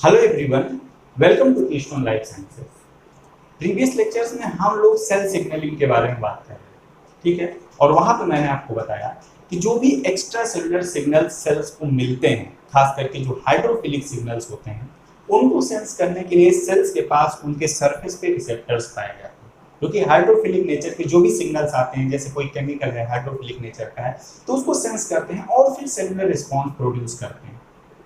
Hello everyone, welcome to eastern life sciences. Previous lectures में हम लोग सेल सिग्नलिंग के बारे में बात कर रहे हैं, ठीक है। और वहां पे मैंने आपको बताया कि जो भी एक्स्ट्रा सेलुलर सिग्नल सेल्स को मिलते हैं, खास करके जो हाइड्रोफिलिक सिग्नल्स होते हैं, उनको सेंस करने के लिए सेल्स के पास उनके सरफेस पे रिसेप्टर्स पाए जाते हैं। क्योंकि हाइड्रोफिलिक नेचर के जो भी सिग्नल्स आते हैं, जैसे कोई केमिकल है हाइड्रोफिलिक नेचर का है, तो उसको सेंस करते हैं और फिर सेलुलर रिस्पॉन्स प्रोड्यूस करते हैं,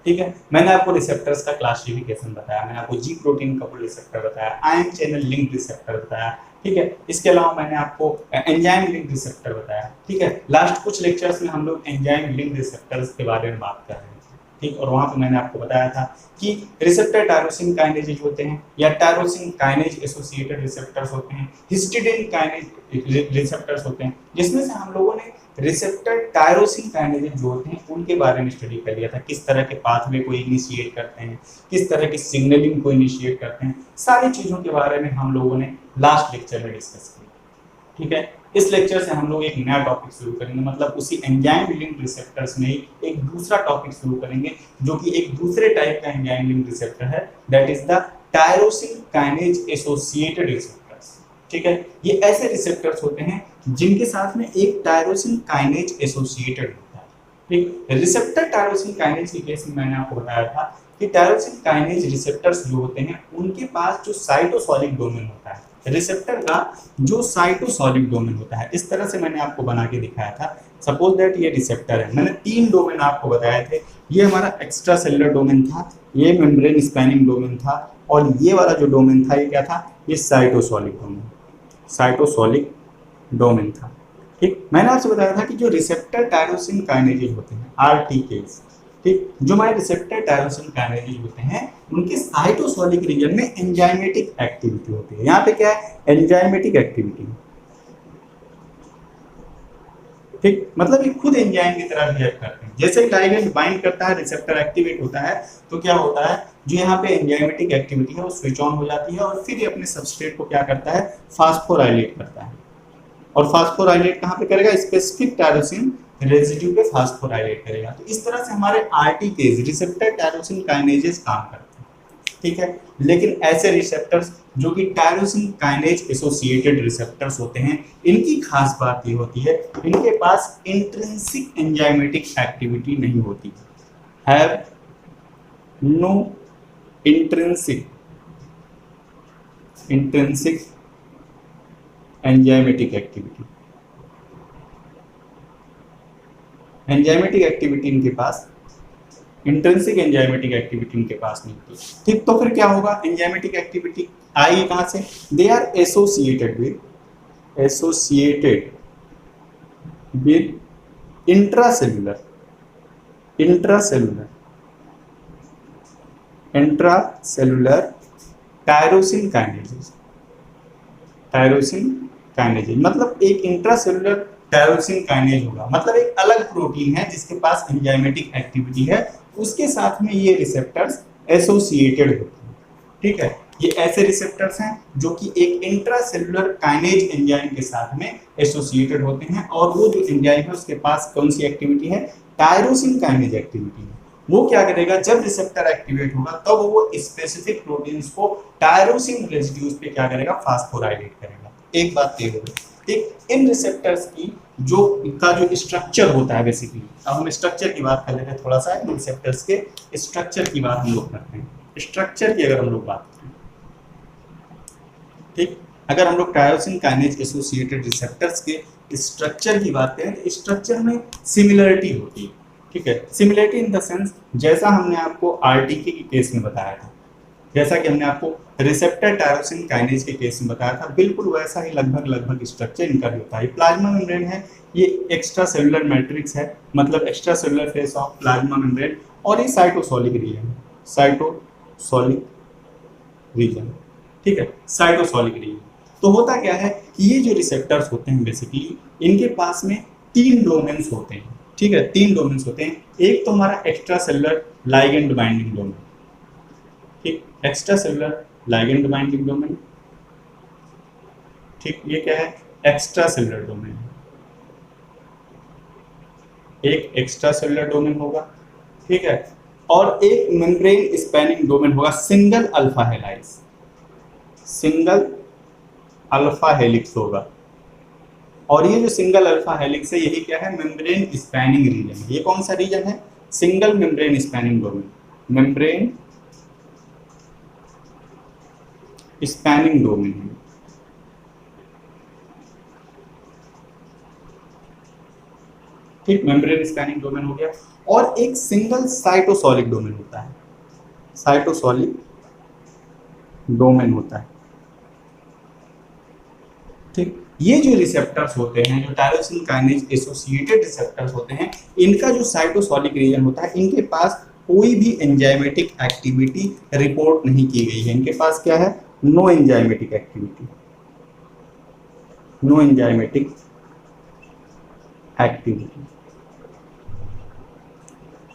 ठीक है। मैंने आपको रिसेप्टर्स का क्लासिफिकेशन बताया, मैंने आपको जी प्रोटीन कपल रिसेप्टर बताया, आयन चैनल लिंक रिसेप्टर बताया, ठीक है। इसके अलावा मैंने आपको एंजाइम लिंक रिसेप्टर बताया, ठीक है। लास्ट कुछ लेक्चर्स में हम लोग एंजाइम लिंक रिसेप्टर्स के बारे में बात कर रहे थे, ठीक। और वहां पे मैंने आपको बताया था कि रिसेप्टर टायरोसिन काइनेज होते हैं या टायरोसिन काइनेज एसोसिएटेड रिसेप्टर्स होते हैं, हिस्टिडाइन काइनेज रिसेप्टर्स होते हैं, जिसमें से हम लोगों ने रिसेप्टर टायरोसिन काइनेज जो होते हैं उनके बारे में स्टडी कर लिया था, किस तरह के पाथवे को इनिशिएट करते हैं, किस तरह की सिग्नलिंग को इनिशिएट करते हैं, सारी चीजों के बारे में हम लोगों ने लास्ट लेक्चर में डिस्कस किया, ठीक है। इस लेक्चर से हम लोग एक नया टॉपिक शुरू करेंगे, मतलब उसी एंजाइम लिंक रिसेप्टर्स में ही एक दूसरा टॉपिक शुरू करेंगे, जो कि एक दूसरे टाइप का एंजाइम लिंक रिसेप्टर है, that is the tyrosine kinase associated receptors, ठीक है। ये ऐसे रिसेप्टर्स होते हैं जिनके साथ में एक टायरोसिन काइनेज एसोसिएटेड होता है, ठीक। रिसेप्टर टायरोसिन काइनेज के केस में मैंने आपको बताया था कि टायरोसिन काइनेज रिसेप्टर्स जो होते हैं उनके पास जो साइटोसोलिक डोमेन होता है, रिसेप्टर का जो साइटोसोलिक डोमेन होता है, इस तरह से मैंने आपको बना के दिखाया था। सपोज दैट ये रिसेप्टर है, मैंने 3 डोमेन आपको बताए थे। ये हमारा एक्स्ट्रा सेलुलर डोमेन था, ये मेम्ब्रेन स्पैनिंग डोमेन था, और ये वाला जो डोमेन था ये क्या था, ये साइटोसोलिक डोमेन, साइटोसोलिक डोमेन था, ठीक। मैंने आपसे बताया था कि जो रिसेप्टर टायरोसिन काइनेजेज होते हैं आरटीकेज, ठीक, जो हमारे रिसेप्टर टायरोसिन काइनेजेज होते हैं उनके साइटोसोलिक रीजन में एंजाइमेटिक एक्टिविटी होती है। यहाँ पे क्या है, एंजाइमेटिक एक्टिविटी, ठीक, मतलब ये खुद एंजाइम की तरह बिहेव करते हैं। जैसे ही लाइगेंड बाइंड करता है, रिसेप्टर एक्टिवेट होता है, तो क्या होता है, जो यहाँ पे एंजाइमेटिक एक्टिविटी है वो स्विच ऑन हो जाती है और फिर ये अपने सबस्ट्रेट को क्या करता है, फास्फोराइलेट करता है। और फास्फोराइलेट कहाँ पे करेगा, स्पेसिफिक टायरोसिन रेजिड्यू पे फास्फोराइलेट करेगा। तो इस तरह से हमारे आरटीकेज रिसेप्टर टायरोसिन काइनेजेस काम करते हैं, ठीक है। लेकिन ऐसे रिसेप्टर्स जो कि टायरोसिन काइनेज एसोसिएटेड रिसेप्टर्स होते हैं, इनकी खास बात ये होती है, इनके पास इंट्रिंसिक एंजाइमेटिक एक्टिविटी नहीं होती, have no intrinsic enzymatic activity. Enzymatic activity इनके पास, इंट्रिंसिक एंजाइमेटिक एक्टिविटी इनके पास नहीं होती, ठीक। तो फिर क्या होगा, एंजाइमेटिक एक्टिविटी आई कहां से, they are associated with intracellular tyrosine kinases, मतलब एक इंट्रासेलुलर टायरोसिन काइनेज होगा, मतलब एक अलग प्रोटीन है जिसके पास एंजाइमेटिक एक्टिविटी है, उसके साथ में ये रिसेप्टर्स एसोसिएटेड होते हैं, ठीक है। ये ऐसे रिसेप्टर्स हैं जो कि एक इंट्रासेलुलर काइनेज एंजाइम के साथ में एसोसिएटेड होते हैं, और वो जो एंजाइम है उसके पास कौन सी एक्टिविटी है, टायरोसिन काइनेज एक्टिविटी है। वो क्या करेगा, जब रिसेप्टर एक्टिवेट होगा तब वो स्पेसिफिक प्रोटीन्स को टायरोसिन रेजिड्यूज पे क्या करेगा, फास्फोराइलेट करेगा। एक बात ये हो गई, ठीक। इन रिसेप्टर्स की जो इनका जो स्ट्रक्चर होता है, बेसिकली अब हम स्ट्रक्चर की बात कर लेते हैं, थोड़ा सा इन रिसेप्टर्स के स्ट्रक्चर की बात हम लोग करते हैं। स्ट्रक्चर की अगर हम लोग बात करें, ठीक, अगर हम लोग टायरोसिन काइनेज एसोसिएटेड रिसेप्टर्स के स्ट्रक्चर की बात करें तो स्ट्रक्चर में सिमिलरिटी होती है, ठीक है। सिमिलरिटी इन द सेंस, जैसा हमने आपको आरटीके के केस में बताया था, जैसा कि हमने आपको रिसेप्टर टायरोसिन काइनेज के केस में बताया था, बिल्कुल वैसा ही लगभग स्ट्रक्चर इनका भी होता है। प्लाज्मा मेम्ब्रेन है, ये एक्स्ट्रा सेलुलर मैट्रिक्स है, मतलब extra cellular face of plasma membrane, और ये साइटोसोलिक रीजन, ठीक है, साइटोसोलिक रीजन। तो होता क्या है कि ये जो रिसेप्टर्स होते हैं बेसिकली, इनके पास में 3 डोमेन्स होते हैं, ठीक है, 3 डोमेन्स होते हैं। एक तो हमारा extra cellular ligand binding domain, ठीक, extra cellular ligand binding domain, ठीक, ये क्या है, एक्स्ट्रा सेलुलर डोमेन, एक एक्स्ट्रा सेलुलर डोमेन होगा, ठीक है। और एक मेम्ब्रेन स्पैनिंग डोमेन होगा single alpha helix, single alpha helix होगा। और ये जो सिंगल अल्फा हेलिक्स है यही क्या है, मेम्ब्रेन स्पैनिंग रीजन है। ये कौन सा रीजन है, single membrane spanning domain, membrane spanning domain है। ठीक, मेम्ब्रेन स्पैनिंग डोमेन हो गया। और एक सिंगल साइटोसोलिक डोमेन होता है, साइटोसोलिक डोमेन होता है। ठीक, ये जो रिसेप्टर्स होते हैं, जो टायरोसिन काइनेज एसोसिएटेड रिसेप्टर्स होते हैं, इनका जो साइटोसोलिक रीजन होता है, इनके पास कोई भी एंजाइमेटिक एक्टिविटी रिपोर्ट नहीं की गई है। इनके पास क्या है, no enzymatic activity, no enzymatic activity,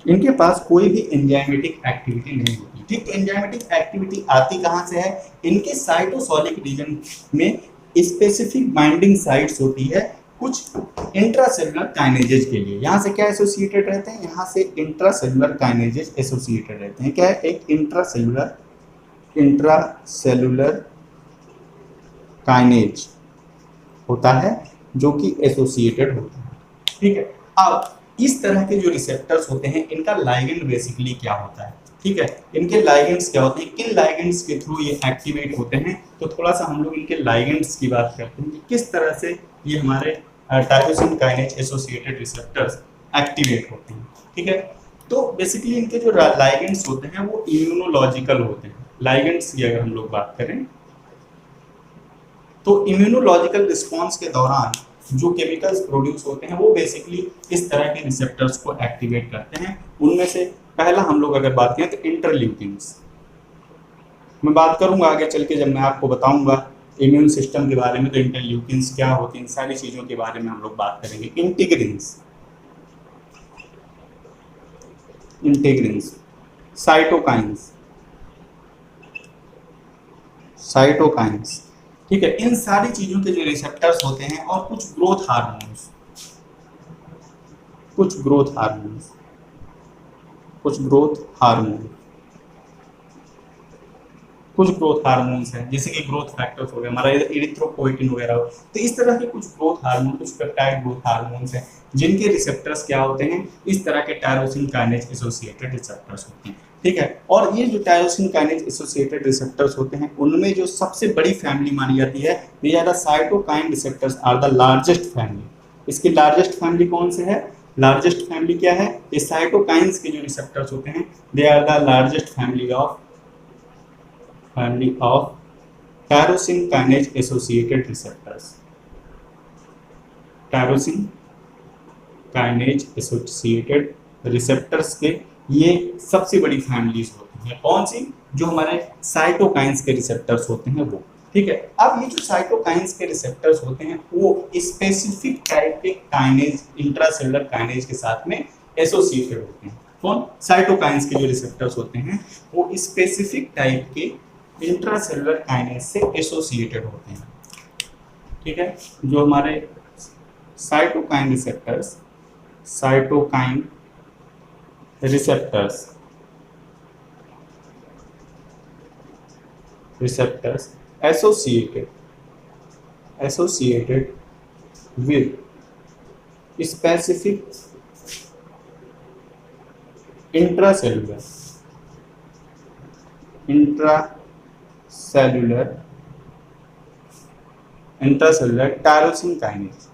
इनके पास कोई भी एंजाइमेटिक एक्टिविटी नहीं होती। ठीक, तो एंजाइमेटिक एक्टिविटी आती कहाँ से है, इनके साइटोसोलिक रीजन में स्पेसिफिक बाइंडिंग साइट्स होती है कुछ इंट्रासेलुलर काइनेजेज के लिए। यहाँ से क्या एसोसिएटेड रहते हैं, यहाँ से इंट्रासेलुलर काइनेजेज एसोसिएटेड रहते हैं। क्या है, एक इंट्रासेलुलर काइनेज होता है जो कि एसोसिएटेड होता है। ठीक है, अब इस तरह के जो रिसेप्टर्स होते हैं, इनका लाइगेंड बेसिकली क्या होता है। ठीक है, इनके लाइगेंड्स क्या होते हैं, किन लाइगेंड्स के थ्रू ये एक्टिवेट होते हैं। तो थोड़ा सा हम लोग इनके लाइगेंड्स की बात करते हैं कि किस तरह से ये हमारे tyrosine kinase associated receptors activate होते हैं। ठीक है, तो बेसिकली इनके जो लाइगेंड्स होते हैं वो इम्यूनोलॉजिकल होते हैं। लाइगेंड्स की अगर हम लोग बात करें तो इम्यूनोलॉजिकल रिस्पॉन्स के दौरान जो केमिकल्स प्रोड्यूस होते हैं वो बेसिकली इस तरह के रिसेप्टर्स को एक्टिवेट करते हैं। उनमें से पहला हम लोग अगर बात करें तो इंटरल्यूकिन्स, मैं बात करूंगा आगे चल के जब मैं आपको बताऊंगा इम्यून सिस्टम के बारे में, तो इंटरल्यूकिन्स क्या होती हैं, इन सारी चीज़ों के बारे में हम लोग बात करेंगे। इंटीग्रिन्स, इंटीग्रिन्स, साइटोकाइंस, साइटोकाइंस। ठीक है, इन सारी चीज़ों के जो रिसेप्टर्स होते हैं, और कुछ ग्रोथ हार्मोन्स, कुछ ग्रोथ हार्मोन्स, कुछ ग्रोथ हार्मोन, कुछ ग्रोथ हार्मोन्स हैं जैसे कि ग्रोथ फैक्टर्स हो गए, हमारा इरिथ्रोपोइटिन वगैरह हो। तो इस तरह के कुछ ग्रोथ हार्मोन, कुछ पेप्टाइड ग्रोथ हार्मोन्स हैं जिनके रिसेप्टर्स क्या होते हैं, इस तरह के टायरोसिन काइनेज एसोसिएटेड रिसेप्टर्स होते हैं। ठीक है, और ये जो टायरोसिन काइनेज एसोसिएटेड रिसेप्टर्स होते हैं उनमें जो सबसे बड़ी फैमिली मानी जाती है, ये ज़्यादा cytokine receptors are the largest family. इसकी लार्जेस्ट फैमिली कौन से है, लार्जेस्ट फैमिली क्या है, ये साइटोकाइंस के जो रिसेप्टर्स होते हैं they are the largest family of tyrosine kinase associated receptors. Tyrosine kinase associated receptors के ये सबसे बड़ी फैमिलीज होती हैं। कौन सी, जो हमारे साइटोकाइंस के रिसेप्टर्स होते हैं वो। ठीक है, अब ये जो साइटोकाइंस के रिसेप्टर्स होते हैं वो स्पेसिफिक टाइप के काइनेज, इंट्रासेलुलर काइनेज के साथ में एसोसिएटेड होते हैं। कौन, साइटोकाइंस के जो रिसेप्टर्स होते हैं वो स्पेसिफिक टाइप के इंट्रासेलुलर काइनेज से एसोसिएटेड होते हैं। ठीक है, जो हमारे cytokine receptors, cytokine receptors, receptors associated with specific intracellular tyrosine kinase,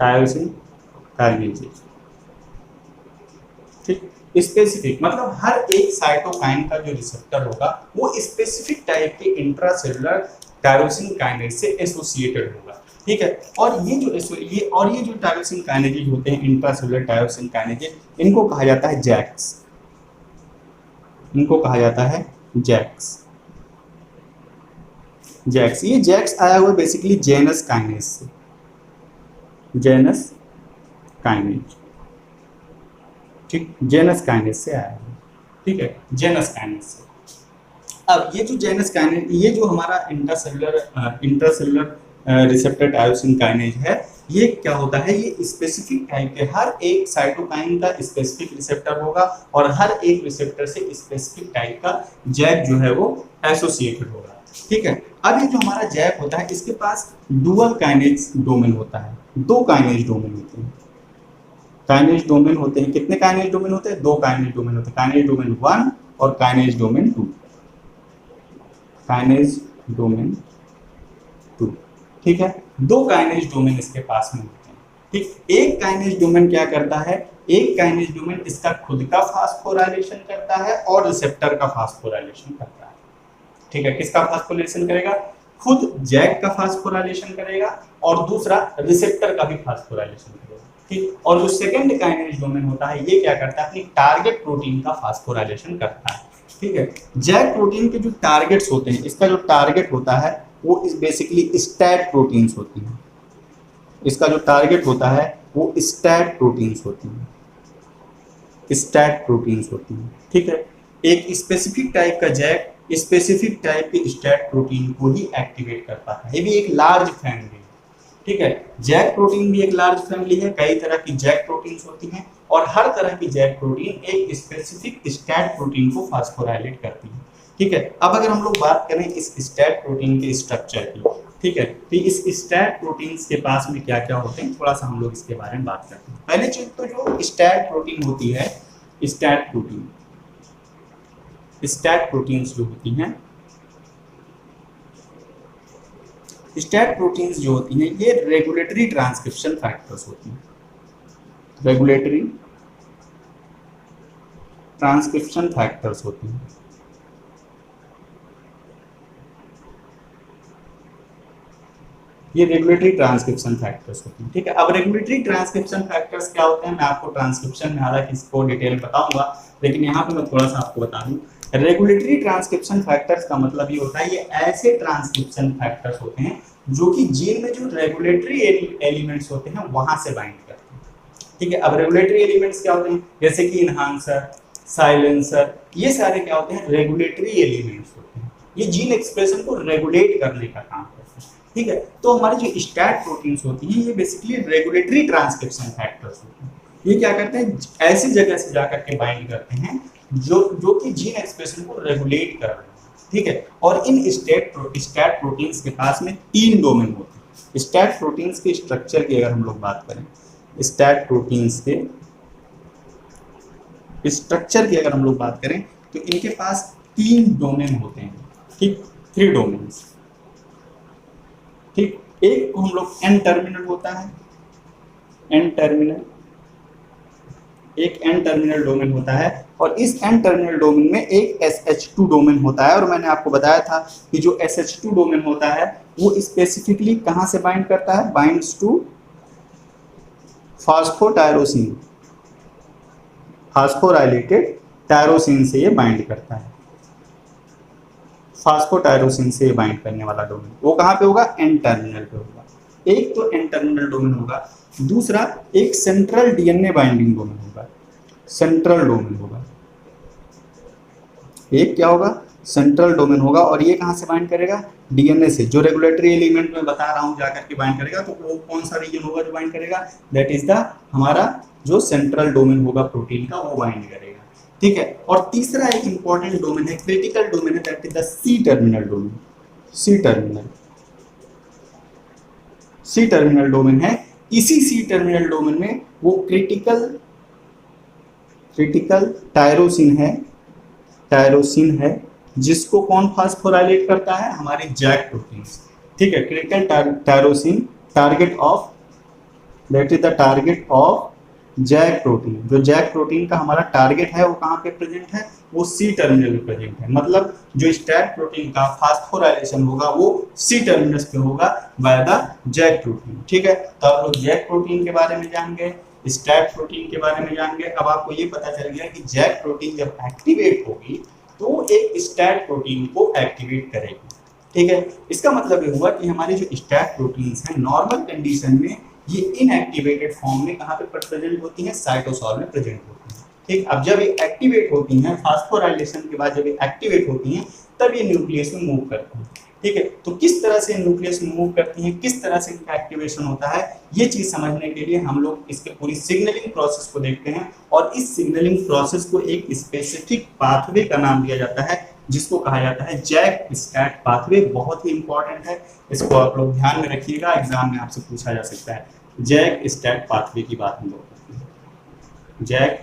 tyrosine kinases. ठीक, स्पेसिफिक मतलब हर एक साइटोकाइन का जो रिसेप्टर होगा वो स्पेसिफिक टाइप के इंट्रासेलुलर टायरोसिन काइनेज से एसोसिएटेड होगा। ठीक है, और ये जो टायरोसिन काइनेजेज होते हैं, इंट्रासेलुलर टायरोसिन काइनेजेज, इनको कहा जाता है जैक्स, इनको कहा जाता है जैक्स। जैक्स, ये जैक्स आया हुआ बेसिकली जेनस काइनेज से, जेनस काइनेज। ठीक, जेनस काइनेज से आया है। ठीक है, जेनस काइनेज से। अब ये जो जेनस काइनेज, ये जो हमारा इंट्रासेलुलर रिसेप्टर टायरोसिन काइनेज है, ये क्या होता है, ये स्पेसिफिक टाइप के हर एक साइटोकाइन का स्पेसिफिक रिसेप्टर होगा और हर एक रिसेप्टर से स्पेसिफिक टाइप का जैक जो है वो एसोसिएटेड होगा। ठीक है, अब ये जो हमारा जैक होता है इसके पास डुअल काइनेज डोमेन होता है, दो काइनेज डोमेन होते हैं। काइनेज डोमेन होते हैं, कितने काइनेज डोमेन होते हैं, दो काइनेज डोमेन होते हैं, काइनेज डोमेन 1 और काइनेज डोमेन 2, काइनेज डोमेन 2। ठीक है, दो काइनेज डोमेन इसके पास में होते हैं। ठीक, एक काइनेज डोमेन क्या करता है, एक काइनेज डोमेन इसका खुद का फास्फोराइलेशन करता है और रिसेप्टर का फास्फोराइलेशन करता है। ठीक है, किसका फास्फोराइलेशन करेगा, खुद जैक का फास्फोराइलेशन करेगा और दूसरा रिसेप्टर का भी फास्फोराइलेशन करेगा। ठीक, और जो सेकंड काइनेज डोमेन होता है ये क्या करता है, अपनी टारगेट प्रोटीन का फास्फोराइलेशन करता है। ठीक है, जैक प्रोटीन के जो टारगेट्स होते हैं, इसका जो टारगेट होता है वो इस बेसिकली स्टैट प्रोटीन्स होती हैं। इसका जो टारगेट होता है वो स्टैट प्रोटीन्स होती हैं, स्टैट प्रोटीन्स होती हैं। ठीक है, एक स्पेसिफिक टाइप का जैक स्पेसिफिक टाइप के स्टैट प्रोटीन को ही एक्टिवेट करता है। ये भी एक लार्ज फैमिली है। ठीक है, जैक प्रोटीन भी एक लार्ज फैमिली है, कई तरह की जैक प्रोटीन्स होती हैं और हर तरह की जैक प्रोटीन एक स्पेसिफिक स्टैट प्रोटीन को फास्फोराइलेट करती है। ठीक है, अब अगर हम लोग बात करें इस स्टैट प्रोटीन के स्ट्रक्चर की, ठीक है, तो इस स्टैट प्रोटीन्स के पास में क्या क्या होते हैं, थोड़ा सा हम लोग इसके बारे में बात करते हैं। पहले चीज तो जो स्टैट प्रोटीन होती है, स्टैट प्रोटीन, स्टैट प्रोटीन्स जो होती हैं, स्टैट प्रोटीन्स जो होती हैं ये रेगुलेटरी ट्रांसक्रिप्शन फैक्टर्स होती हैं, रेगुलेटरी ट्रांसक्रिप्शन फैक्टर्स होती हैं। ये रेगुलेटरी ट्रांसक्रिप्शन फैक्टर्स होते हैं। ठीक है, अब रेगुलेटरी ट्रांसक्रिप्शन फैक्टर्स क्या होते हैं, मैं आपको ट्रांसक्रिप्शन में हालांकि इसको डिटेल बताऊंगा, लेकिन यहाँ पे मैं थोड़ा सा आपको बता दूं। रेगुलेटरी ट्रांसक्रिप्शन फैक्टर्स का मतलब ये होता है, ये ऐसे ट्रांसक्रिप्शन फैक्टर्स होते हैं जो कि जीन में जो रेगुलेटरी एलिमेंट्स होते हैं वहां से बाइंड करते हैं। ठीक है, अब रेगुलेटरी एलिमेंट्स क्या होते हैं, जैसे कि इनहांसर, साइलेंसर, ये सारे क्या होते हैं, रेगुलेटरी एलिमेंट्स होते हैं। ये जीन एक्सप्रेशन को रेगुलेट करने का काम करते हैं। ठीक है, तो हमारे जो स्टैट प्रोटीन्स होती हैं ये बेसिकली रेगुलेटरी ट्रांसक्रिप्शन फैक्टर्स होते हैं। ये क्या करते हैं, ऐसी जगह से जाकर के बाइंड करते हैं जो कि जीन एक्सप्रेशन को रेगुलेट कर रहे हैं। ठीक है, और इन स्टैट प्रोटीन्स के पास में 3 डोमेन होते हैं। स्टैट प्रोटीन्स के स्ट्रक्चर की अगर हम लोग बात करें, स्टैट प्रोटीन्स के स्ट्रक्चर की अगर हम लोग बात करें तो इनके पास 3 डोमेन होते हैं। ठीक, 3 डोमेन्स। ठीक, एक को हम लोग एन टर्मिनल होता है, एन टर्मिनल, एक एन टर्मिनल डोमेन होता है और इस एन टर्मिनल डोमेन में एक SH2 डोमेन होता है। और मैंने आपको बताया था कि जो SH2 डोमेन होता है वो स्पेसिफिकली कहां से बाइंड करता है, बाइंड्स टू फास्फोटायरोसिन, फास्फोराइलेटेड टायरोसिन से ये बाइंड करता है, फास्फोटायरोसिन से बाइंड करने वाला डोमेन वो कहाँ पे होगा, एन टर्मिनल पे होगा। एक तो एन टर्मिनल डोमेन होगा, दूसरा एक सेंट्रल डीएनए बाइंडिंग डोमेन होगा, सेंट्रल डोमेन होगा। एक क्या होगा, सेंट्रल डोमेन होगा और ये कहाँ से बाइंड करेगा, डीएनए से। जो रेगुलेटरी एलिमेंट में बता रहा हूँ जाकर के बाइंड करेगा, तो वो कौन सा रीजन होगा जो बाइंड करेगा, दैट इज द हमारा जो सेंट्रल डोमेन होगा प्रोटीन का, वो बाइंड करेगा। ठीक है, और तीसरा एक इंपॉर्टेंट डोमेन है, क्रिटिकल डोमेन है, that is the C terminal domain, C terminal, C terminal domain है। इसी सी टर्मिनल डोमेन में वो क्रिटिकल टायरोसिन है, टायरोसिन है, जिसको कौन फास्फोराइलेट करता है, हमारे जैक प्रोटीन्स। ठीक है, critical tyrosine target of, that is the target of JAK protein. जो जैक प्रोटीन का हमारा टारगेट है वो कहाँ पे प्रेजेंट है, वो सी टर्मिनल पे प्रेजेंट है। मतलब जो स्टैट प्रोटीन का फास्फोराइलेशन होगा वो सी टर्मिनस पे होगा बाय द जैक प्रोटीन। ठीक है, तो आप लोग जैक प्रोटीन के बारे में जान गए, स्टैट प्रोटीन के बारे में जान गए। अब आपको ये पता चल गया कि जैक प्रोटीन जब एक्टिवेट होगी तो वो एक स्टैट प्रोटीन को एक्टिवेट करेगी। ठीक है, इसका मतलब ये हुआ कि हमारी जो स्टैट प्रोटीन्स हैं नॉर्मल कंडीशन में ये इनएक्टिवेटेड फॉर्म में कहाँ पे प्रेजेंट होती हैं, साइटोसॉल में प्रेजेंट होती हैं। ठीक, अब जब ये एक्टिवेट होती हैं, फास्फोराइलेशन के बाद जब ये एक्टिवेट होती हैं तब ये न्यूक्लियस में मूव करती हैं। ठीक है। तो किस तरह से न्यूक्लियस मूव करती है, किस तरह से इनका एक्टिवेशन होता है, ये चीज समझने के लिए हम लोग इसके पूरी सिग्नलिंग प्रोसेस को देखते हैं। और इस सिग्नलिंग प्रोसेस को एक स्पेसिफिक पाथवे का नाम दिया जाता है, जिसको कहा जाता है जैक स्टैट पाथवे। बहुत ही इंपॉर्टेंट है, इसको आप लोग ध्यान में रखिएगा, एग्जाम में आपसे पूछा जा सकता है। जैक स्टैट पाथवे की बात हम लोग करते हैं, जैक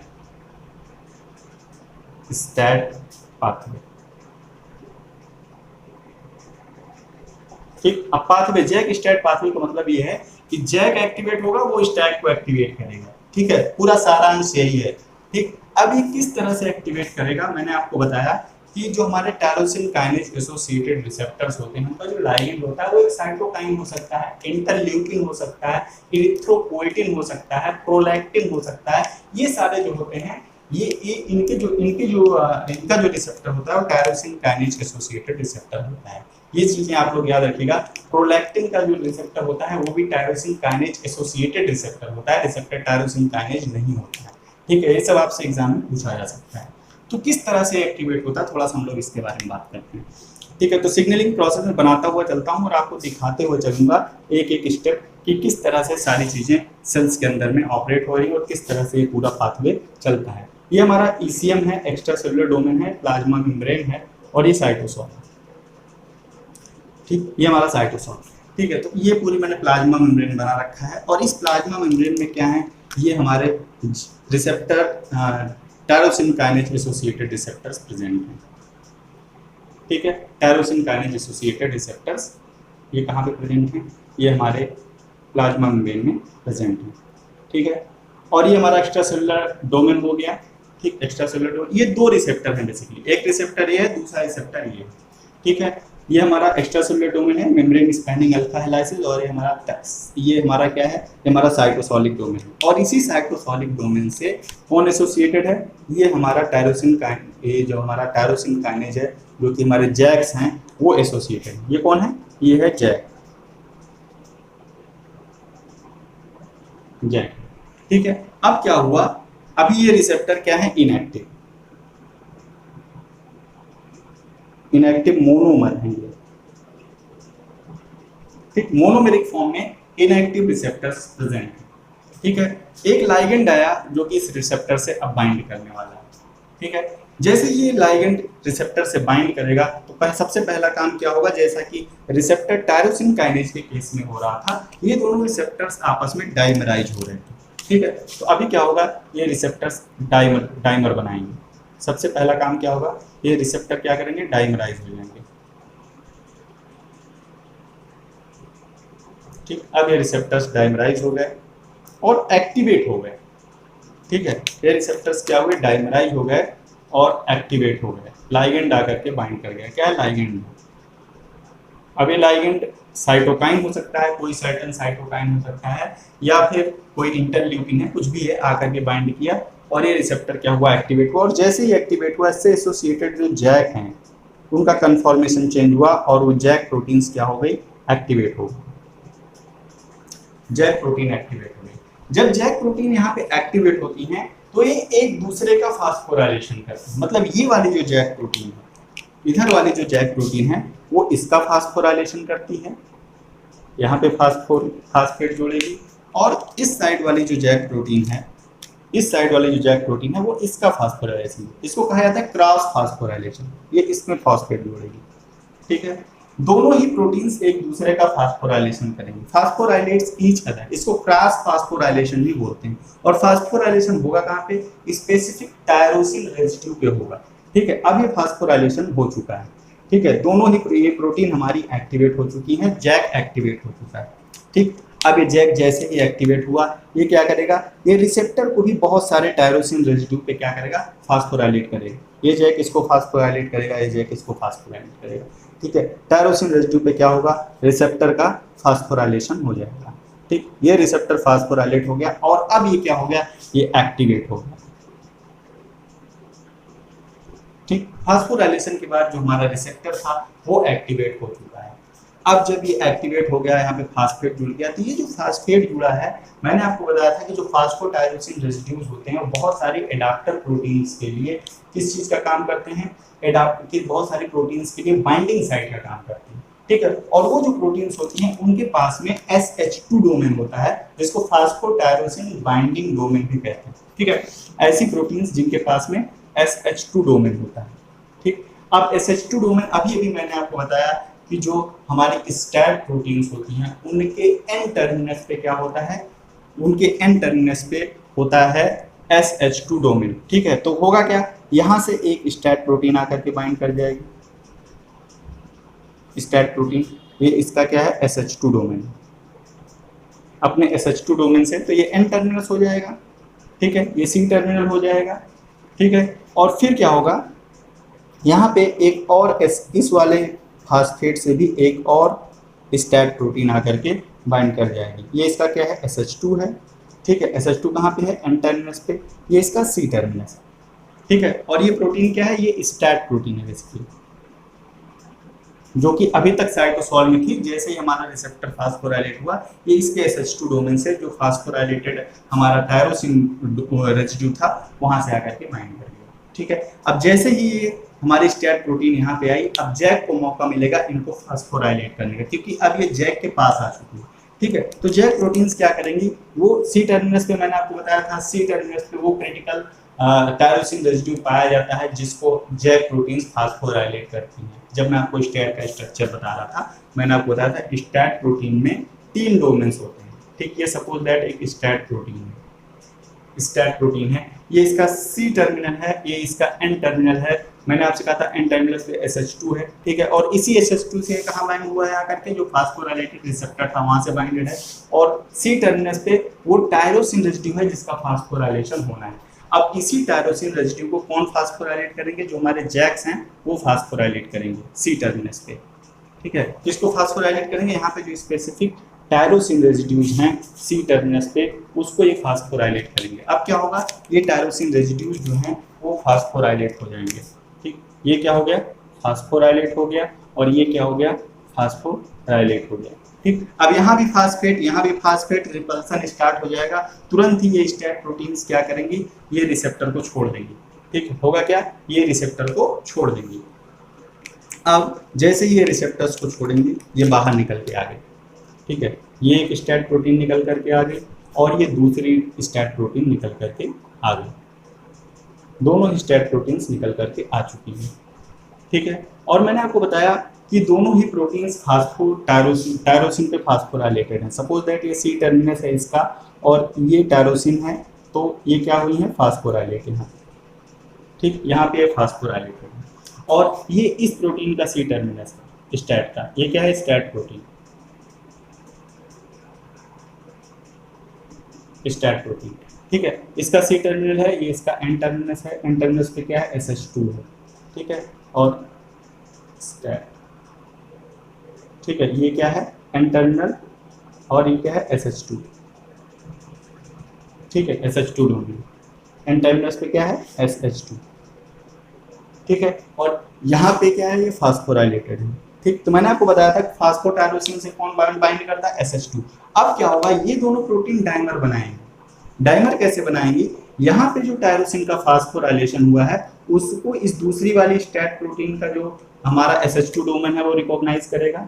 स्टैट पाथवे। ठीक, अब पाथवे, जैक स्टैट पाथवे का मतलब ये है कि जैक एक्टिवेट होगा वो स्टैक को एक्टिवेट करेगा। ठीक है, पूरा सारांश यही है। ठीक, अब ये किस तरह से एक्टिवेट करेगा, मैंने आपको बताया कि जो हमारे टायरोसिन काइनेज एसोसिएटेड रिसेप्टर्स होते हैं, उनका जो लाइगेंड होता है वो एक साइटोकाइन हो सकता है, इंटरल्यूकिन हो सकता है, इरिथ्रोपोइटिन हो सकता है, प्रोलैक्टिन हो सकता है। ये सारे जो होते हैं ये इनका जो रिसेप्टर होता है वो टायरोसिन काइनेज एसोसिएटेड रिसेप्टर होता है। ये चीजें आप लोग याद रखिएगा। प्रोलैक्टिन का जो रिसेप्टर होता है वो भी टायरोसिन काइनेज एसोसिएटेड रिसेप्टर होता है, रिसेप्टर टायरोसिन काइनेज नहीं होता है। ठीक है, ये सब आपसे एग्जाम में पूछा जा सकता है। तो किस तरह से एक्टिवेट होता है, थोड़ा सा हम लोग इसके बारे में बात करते हैं। ठीक है, तो सिग्नलिंग प्रोसेस में बनाता हुआ चलता हूँ और आपको दिखाते हुए चलूंगा एक एक स्टेप कि किस तरह से सारी चीजें सेल्स के अंदर में ऑपरेट हो रही है और किस तरह से ये पूरा पाथवे चलता है। ये हमारा ईसीएम है, एक्स्ट्रा सेलुलर डोमेन है, प्लाज्मा मेम्ब्रेन है और ये साइटोसोल है। ठीक, ये हमारा साइटोसोल। ठीक है, तो ये पूरी मैंने प्लाज्मा मेम्ब्रेन बना रखा है और इस प्लाज्मा मेम्ब्रेन में क्या है, ये हमारे receptor tyrosine kinase associated receptors present हैं। ठीक है, टायरोसिन काइनेज एसोसिएटेड रिसेप्टर्स ये कहाँ पे प्रेजेंट हैं, ये हमारे प्लाज्मा मेम्ब्रेन में प्रेजेंट हैं। ठीक है, और ये हमारा एक्स्ट्रा सेलुलर डोमेन हो गया। ठीक, एक्स्ट्रा सेलुलर डोमेन, ये दो रिसेप्टर हैं बेसिकली, एक रिसेप्टर ये है, दूसरा रिसेप्टर ये है। ठीक है, ये हमारा एक्स्ट्रा सेलुलर डोमेन है, मेम्ब्रेन स्पैनिंग अल्फा हेलाइसिस, और ये हमारा क्या है, ये हमारा साइटोसोलिक डोमेन है। और इसी साइटोसोलिक डोमेन से कौन एसोसिएटेड है, ये हमारा ये जो हमारा टायरोसिन काइनेज है, जो कि हमारे जैक्स हैं, वो एसोसिएटेड है। ये कौन है, ये है जैक। जैक। ठीक है, अब क्या हुआ, अभी ये रिसेप्टर क्या है, इनएक्टिव मोनोमर है ये। ठीक, मोनोमेरिक फॉर्म में इनएक्टिव रिसेप्टर्स प्रेजेंट है। ठीक है, एक लाइगेंड आया जो कि इस रिसेप्टर से अब बाइंड करने वाला है। ठीक है, जैसे ये लाइगेंड रिसेप्टर से बाइंड करेगा तो सबसे पहला काम क्या होगा, जैसा कि रिसेप्टर टायरोसिन काइनेज के केस में हो रहा था, ये दोनों रिसेप्टर्स आपस में डाइमराइज हो रहे थे। ठीक है, तो अभी क्या होगा, ये रिसेप्टर्स डाइमर बनाएंगे। सबसे पहला काम क्या होगा, ये रिसेप्टर क्या करेंगे, डाइमराइज हो जाएंगे। ठीक, अब ये रिसेप्टर्स डाइमराइज हो गए और एक्टिवेट हो गए। ठीक है, ये रिसेप्टर्स क्या हुए, डाइमराइज हो गए और एक्टिवेट हो गए, लाइगेंड आकर के बाइंड कर गया। क्या है, लाइगेंड। अब ये लाइगेंड साइटोकाइन हो सकता है, कोई सर्टेन साइटोकाइन हो सकता है, या फिर कोई इंटरल्यूकिन है, कुछ भी है, आकर के बाइंड किया और ये रिसेप्टर क्या हुआ, एक्टिवेट हुआ। और जैसे ही एक्टिवेट हुआ, इससे एसोसिएटेड जो जैक हैं उनका कन्फॉर्मेशन चेंज हुआ और वो जैक प्रोटीन्स क्या हो गई, एक्टिवेट हो गई। जैक प्रोटीन एक्टिवेट हो गई। जब जैक प्रोटीन यहाँ पे एक्टिवेट होती हैं तो ये एक दूसरे का फास्फोराइलेशन करते हैं। मतलब ये वाली जो जैक प्रोटीन है, इधर वाली जो जैक प्रोटीन है, वो इसका फास्फोराइलेशन करती है, यहाँ पे फास्फेट जोड़ेगी, और इस साइड वाली जो जैक प्रोटीन है, इस साइड वाली जो जैक प्रोटीन है, वो इसका फास्फोराइलेशन, इसको कहा जाता है क्रॉस फास्फोराइलेशन। ये इसमें फास्फेट जोड़ेगी। ठीक है, दोनों ही प्रोटीन्स एक दूसरे का फास्फोराइलेशन करेंगे, फास्फोराइलेट्स ईच अदर, इसको क्रॉस फास्फोराइलेशन भी बोलते हैं। और फास्फोराइलेशन होगा कहाँ पे, स्पेसिफिक टायरोसिन रेजिड्यू पे होगा। ठीक है, अब ये फास्फोराइलेशन हो चुका है। ठीक है, दोनों ही ये प्रोटीन हमारी एक्टिवेट हो चुकी है, जैक एक्टिवेट हो चुका है। ठीक, अब ये जैक जैसे ही एक्टिवेट हुआ, ये क्या करेगा, ये रिसेप्टर को भी बहुत सारे टायरोसिन रेजिड्यू पे क्या करेगा, फास्फोराइलेट करेगा। ये जैक इसको फास्फोराइलेट करेगा, ये जैक इसको फास्फोराइलेट करेगा। ठीक है, टायरोसिन रेजिड्यू पे क्या होगा, रिसेप्टर का फास्फोराइलेशन हो जाएगा। ठीक, ये रिसेप्टर फास्फोराइलेट हो गया और अब ये क्या हो गया, ये एक्टिवेट हो गया। ठीक, फास्फोराइलेशन के बाद जो हमारा रिसेप्टर था वो एक्टिवेट हो चुका है। अब जब ये एक्टिवेट हो गया, यहाँ पे फास्फेट जुड़ गया, तो ये जो फास्फेट जुड़ा है, मैंने आपको बताया था कि जो फास्फोटायरोसिन रेजिड्यूज होते हैं वो बहुत सारी एडाप्टर प्रोटीन्स के लिए किस चीज़ का काम करते हैं, बहुत सारी प्रोटीन्स के लिए बाइंडिंग साइट का काम करते हैं। ठीक है। और वो जो प्रोटीन्स होती हैं उनके पास में SH2 डोमेन होता है, जिसको फास्फोटायरोसिन बाइंडिंग डोमेन भी कहते हैं, ठीक है। ऐसी प्रोटीन्स जिनके पास में SH2 डोमेन होता है, ठीक। अब SH2 डोमेन अभी मैंने आपको बताया कि जो हमारी स्टैट प्रोटीन्स होती हैं उनके एन टर्मिनस पे क्या होता है, उनके एन टर्मिनस पे होता है SH2 डोमेन, ठीक है। तो होगा क्या, यहां से एक स्टैट प्रोटीन आकर के बाइंड कर जाएगी, स्टैट प्रोटीन, ये इसका क्या है SH2 डोमेन, अपने SH2 डोमेन से तो ये एन टर्मिनस हो जाएगा, ठीक है, ये सी टर्मिनल हो जाएगा, ठीक है। और फिर क्या होगा, यहाँ पे एक और इस वाले फास्फेट से भी एक और स्टैट प्रोटीन आकर के बाइंड कर जाएगी, ये इसका क्या है SH2 है, ठीक है। SH2 कहाँ पे है, एन टर्मिनस पे, ये इसका सी टर्मिनस है, ठीक है। और ये प्रोटीन क्या है, ये स्टैट प्रोटीन है बेसिकली, जो कि अभी तक साइटोसोल में थी। जैसे ही हमारा रिसेप्टर फास्फोराइलेट हुआ, ये इसके SH2 डोमेन से जो फास्फोराइलेटेड हमारा टायरोसिन रेजिड्यू था वहां से आकर के बाइंड कर गया, ठीक है। अब जैसे ही ये हमारी स्टैट प्रोटीन यहाँ पे आई, अब जैक को मौका मिलेगा इनको फास्फोराइलेट करने का, क्योंकि अब ये जैक के पास आ चुकी है, ठीक है। तो जैक प्रोटीन्स क्या करेंगी, वो सी टर्मिनस पे मैंने आपको बताया था, सी टर्मिनस पे वो क्रिटिकल टायरोसिन रेजिड्यू पाया जाता है जिसको जैक प्रोटीन्स फास्फोराइलेट करती हैं। जब मैं आपको स्टैट का स्ट्रक्चर बता रहा था, मैंने आपको बताया था स्टैट प्रोटीन में 3 डोमेन्स होते हैं, ठीक। ये सपोज दैट एक स्टैट प्रोटीन है, स्टैट प्रोटीन है, ये इसका सी टर्मिनल है, ये इसका एन टर्मिनल है। मैंने आपसे कहा था एन टर्मिनल पे SH2 है, ठीक है। और इसी SH2 से कहाँ बाइंड हुआ है आकर के, जो फास्फोराइलेटेड रिसेप्टर था वहां से बाइंडेड है। और सी टर्मिनस पे वो टायरोसिन रेजिड्यू है जिसका फास्फोराइलेशन होना है। अब इसी टायरोसिन रेजिड्यू को कौन फास्फोराइलेट करेंगे, जो हमारे जैक्स हैं वो फास्फोराइलेट करेंगे सी टर्मिनस पे, ठीक है। किसको फास्फोराइलेट करेंगे, यहाँ पे जो स्पेसिफिक टायरोसिन रेजिड्यूज हैं सी टर्मिनस पे, उसको ये फास्फोराइलेट करेंगे। अब क्या होगा, ये टायरोसिन रेजिड्यूज जो हैं वो फास्फोराइलेट हो जाएंगे, ठीक। ये क्या हो गया, फास्फोराइलेट हो गया, और ये क्या हो गया, फास्फोराइलेट हो गया, ठीक। अब यहाँ भी फास्फेट रिपल्सन स्टार्ट हो जाएगा, तुरंत ही ये स्टैट प्रोटीन्स क्या करेंगी, ये रिसेप्टर को छोड़ देंगी, ठीक। होगा क्या, ये रिसेप्टर को छोड़ देंगी। अब जैसे ये रिसेप्टर्स को छोड़ेंगे, ये बाहर निकल के आ गए, ठीक है। ये एक स्टैट प्रोटीन निकल करके आ गई, और ये दूसरी स्टैट प्रोटीन निकल करके आ गई, दोनों स्टैट प्रोटीन्स निकल करके आ चुकी हैं, ठीक है। और मैंने आपको बताया कि दोनों ही प्रोटीन्स टायरोसिन पे फास्फोराइलेटेड हैं। सपोज दैट ये सी टर्मिनस है इसका, और ये टायरोसिन है, तो ये क्या हुई है, फास्फोराइलेटेड है, ठीक। यहाँ पे फास्फोराइलेटेड है, और ये इस प्रोटीन का सी टर्मिनस है स्टैट का, ये क्या है, स्टैट प्रोटीन, स्टैट प्रोटीन, ठीक है। इसका सी टर्मिनल है, ये इसका एन टर्मिनस है, एन टर्मिनस पे क्या है, SH2 है, ठीक है। और स्टैट, ठीक है, ये क्या है, एन टर्मिनल, और ये क्या है, SH2, ठीक है, SH2 डोमेन, एन टर्मिनस पे क्या है, SH2, ठीक है। और यहाँ पे क्या है, ये फास्फोराइलेटेड है, ठीक। तो मैंने आपको बताया था कि फास्फोटायरोसिन से कौन बाइंड करता है, SH2। अब क्या होगा, ये दोनों प्रोटीन डाइमर बनाएंगे। डाइमर कैसे बनाएंगे, यहाँ पे जो टायरोसिन का फास्फोराइलेशन हुआ है उसको इस दूसरी वाली स्टैट प्रोटीन का जो हमारा SH2 डोमेन है वो रिकॉग्नाइज करेगा,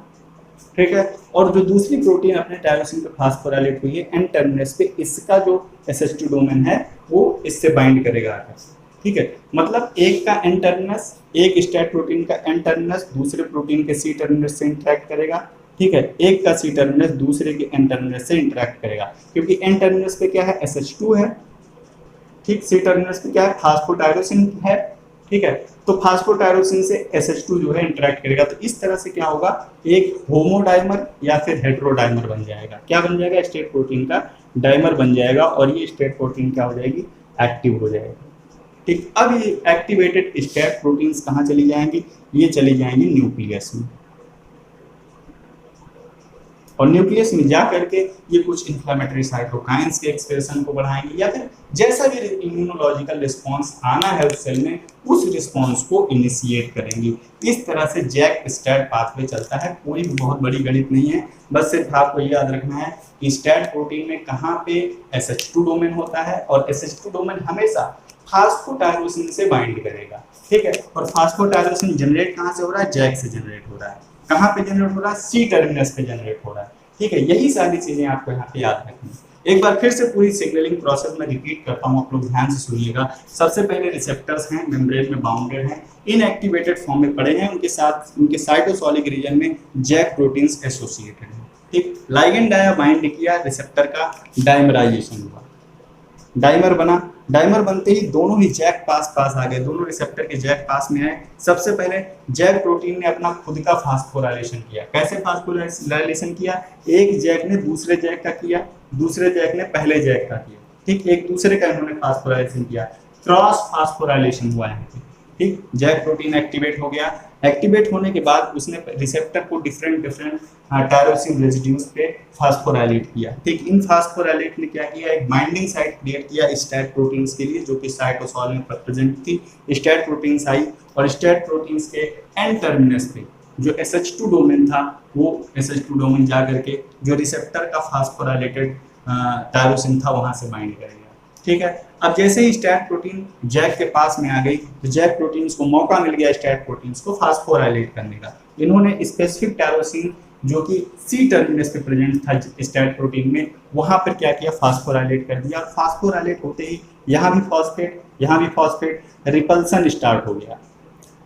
ठीक है। और जो दूसरी प्रोटीन अपने टायरोसिन पे फास्फोराइलेट हुई है एन टर्मिनस पे, इसका जो SH2 डोमेन है वो इससे बाइंड करेगा आकर, ठीक है। मतलब एक का एन टर्मिनस, एक स्टैट प्रोटीन का एन टर्मिनस दूसरे प्रोटीन के सी टर्मिनस से इंटरेक्ट करेगा, ठीक है। एक का सी टर्मिनस दूसरे के एन टर्मिनस से इंटरेक्ट करेगा, क्योंकि एन टर्मिनस पे क्या है, SH2 है, ठीक। सी टर्मिनस पे क्या है, फास्फोटायरोसिन है, ठीक है। तो फास्फोटायरोसिन से SH2 जो है इंटरेक्ट करेगा, तो इस तरह से क्या होगा, एक होमोडाइमर या फिर हेटेरोडाइमर बन जाएगा। क्या बन जाएगा, स्टेट प्रोटीन का डाइमर बन जाएगा, और ये स्टेट प्रोटीन क्या हो जाएगी, एक्टिव हो जाएगी, ठीक। अब ये एक्टिवेटेड स्टेट प्रोटीन्स कहाँ चली जाएंगी, ये चली जाएंगी न्यूक्लियस में, और न्यूक्लियस में जा करके ये कुछ इन्फ्लेमेटरी साइटोकाइंस के एक्सप्रेशन को बढ़ाएंगे, या फिर जैसा भी इम्यूनोलॉजिकल रिस्पांस आना है उस सेल में, उस रिस्पांस को इनिशिएट करेंगी। इस तरह से जैक स्टैट पाथवे चलता है। कोई भी बहुत बड़ी गणित नहीं है, बस सिर्फ आपको ये याद रखना है कि स्टैट प्रोटीन में कहाँ पे SH2 डोमेन होता है, और SH2 डोमेन हमेशा फास्फोटायरोसिन से बाइंड करेगा, ठीक है। और फास्फोटायरोसिन जनरेट कहाँ से हो रहा है, जैक से जनरेट हो रहा है। कहाँ पे जनरेट हो रहा है, सी टर्मिनस पे जनरेट हो रहा है, ठीक है। यही सारी चीजें आपको यहाँ पे याद रखनी है। एक बार फिर से पूरी सिग्नलिंग प्रोसेस में रिपीट करता हूँ, आप लोग ध्यान से सुनिएगा। सबसे पहले रिसेप्टर्स हैं, मेम्ब्रेन में बाउंडेड हैं, इनएक्टिवेटेड फॉर्म में पड़े हैं, उनके साथ उनके साइटोसोलिक रीजन में जैक प्रोटीन्स एसोसिएटेड हैं, ठीक। लाइगेंड आया, बाइंड किया, रिसेप्टर का डाइमराइजेशन हुआ, डाइमर बना। डाइमर बनते ही दोनों ही जैक पास पास आ गए, दोनों रिसेप्टर के जैक पास में आए। सबसे पहले जैक प्रोटीन ने अपना खुद का फास्फोराइलेशन किया। कैसे फास्फोराइलेशन किया, एक जैक ने दूसरे जैक का किया, दूसरे जैक ने पहले जैक का किया, ठीक। एक दूसरे का इन्होंने फास्फोराइलेशन किया, क्रॉस फास्फोराइलेशन हुआ है, ठीक। जैक प्रोटीन एक्टिवेट हो गया। एक्टिवेट होने के बाद उसने रिसेप्टर को डिफरेंट टायरोसिन रेजिड्यूज पे फास्फोराइलेट किया, ठीक। इन फास्फोराइलेट ने क्या किया, एक बाइंडिंग साइट क्रिएट किया स्टैट प्रोटीन्स के लिए, जो कि साइटोसोल में प्रेजेंट थी। स्टैट प्रोटीन्स आई और स्टैट प्रोटीन्स के एंड टर्मिनस पे जो SH2 डोमेन था, वो SH2 डोमेन जा करके जो रिसेप्टर का फास्फोराइलेटेड टायरोसिन था वहां से बाइंड करेगा, ठीक है। अब जैसे ही स्टैट प्रोटीन जैक के पास में आ गई, तो जैक प्रोटीन्स को मौका मिल गया स्टैट प्रोटीन्स को फास्फोराइलेट करने का। इन्होंने स्पेसिफिक टायरोसिन जो कि सी टर्मिनस पे प्रेजेंट था स्टैट प्रोटीन में, वहां पर क्या किया, फास्फोराइलेट कर दिया। और फास्फोराइलेट होते ही यहाँ भी फॉस्फेट, यहाँ भी फॉस्फेट, रिपल्सन स्टार्ट हो गया,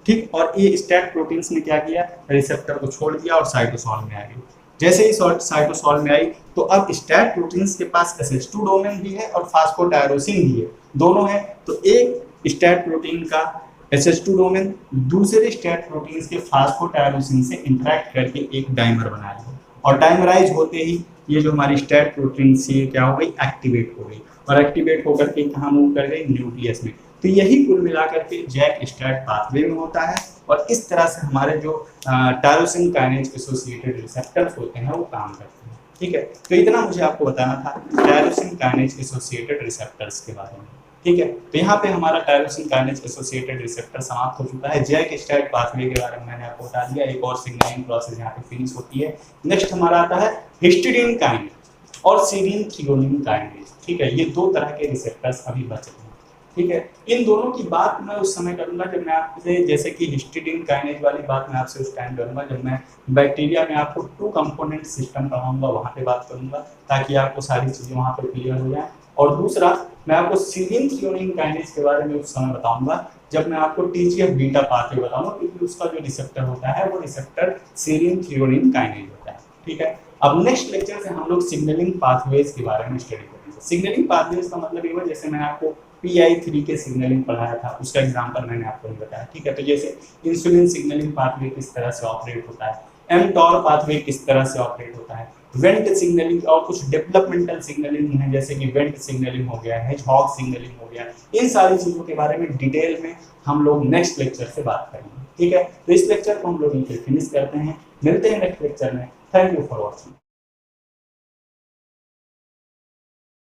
ठीक। और ये स्टैट प्रोटीन्स ने क्या किया, रिसेप्टर को छोड़ दिया और साइटोसोल में आ गई। जैसे ही साइटोसोल में आई, तो अब स्टैट प्रोटीन्स के पास SH2 डोमेन भी है और फास्फोटायरोसिन भी है, दोनों है। तो एक स्टैट प्रोटीन का SH2 डोमेन दूसरे स्टैट प्रोटीन्स के फास्फोटायरोसिन से इंटरेक्ट करके एक डाइमर बना लिया, और डाइमराइज होते ही ये जो हमारी स्टैट प्रोटीन से क्या हो गई, एक्टिवेट हो गई, और एक्टिवेट होकर के कहाँ मूव कर गई, न्यूक्लियस में। तो यही कुल मिलाकर के जैक स्टैट पाथवे में होता है, और इस तरह से हमारे जो टायरोसिन काइनेज एसोसिएटेड रिसेप्टर्स होते हैं वो काम करते हैं, ठीक है। तो इतना मुझे आपको बताना था टायरोसिन काइनेज एसोसिएटेड रिसेप्टर्स के बारे में, ठीक है। तो यहाँ पे हमारा टायरोसिन काइनेज एसोसिएटेड रिसेप्टर समाप्त हो चुका है। जैक स्टैट पाथवे के बारे में मैंने आपको बता दिया, एक और सिग्नलिंग प्रोसेस यहाँ पे फिनिश होती है। नेक्स्ट हमारा आता है हिस्टिडीन काइनेज और सीरीन थ्रियोनिन काइनेज, ठीक है। ये दो तरह के रिसेप्टर्स अभी बचे हैं, ठीक है। इन दोनों की बात मैं उस समय करूंगा जब मैं आपसे, जैसे कि हिस्टिडीन काइनेज वाली बात मैं आपसे उस टाइम करूंगा जब मैं बैक्टीरिया में आपको 2 कंपोनेंट सिस्टम पढ़ाऊंगा, वहां पे बात करूंगा, ताकि आपको सारी चीजें वहां पे क्लियर हो जाए। और दूसरा मैं आपको सीरीन थ्रियोनिन काइनेज के बारे में उस समय बताऊंगा जब मैं आपको TGF बीटा पाथवे बताऊंगा, क्योंकि उसका जो रिसेप्टर होता है वो रिसेप्टर सीरीन थ्रियोनिन काइनेज होता है, ठीक है। अब नेक्स्ट लेक्चर से हम लोग सिग्नलिंग पाथवेज के बारे में स्टडी करेंगे। सिग्नलिंग पाथवेज का मतलब ये हुआ, जैसे मैंने आपको PI3 के सिग्नलिंग पढ़ाया था, उसका एग्जांपल मैंने आपको नहीं बताया, ठीक है। तो जैसे इंसुलिन सिग्नलिंग पाथवे किस तरह से ऑपरेट होता है, mTOR पाथवे किस तरह से ऑपरेट होता है, वेंट सिग्नलिंग और कुछ डेवलपमेंटल सिग्नलिंग है, जैसे कि वेंट सिग्नलिंग हो गया, हेजहॉग सिग्नलिंग हो गया, इन सारी चीजों के बारे में डिटेल में हम लोग नेक्स्ट लेक्चर से बात करेंगे, ठीक है। तो इस लेक्चर को हम लोग फिनिश करते हैं, मिलते हैं नेक्स्ट लेक्चर में। Thank you for watching.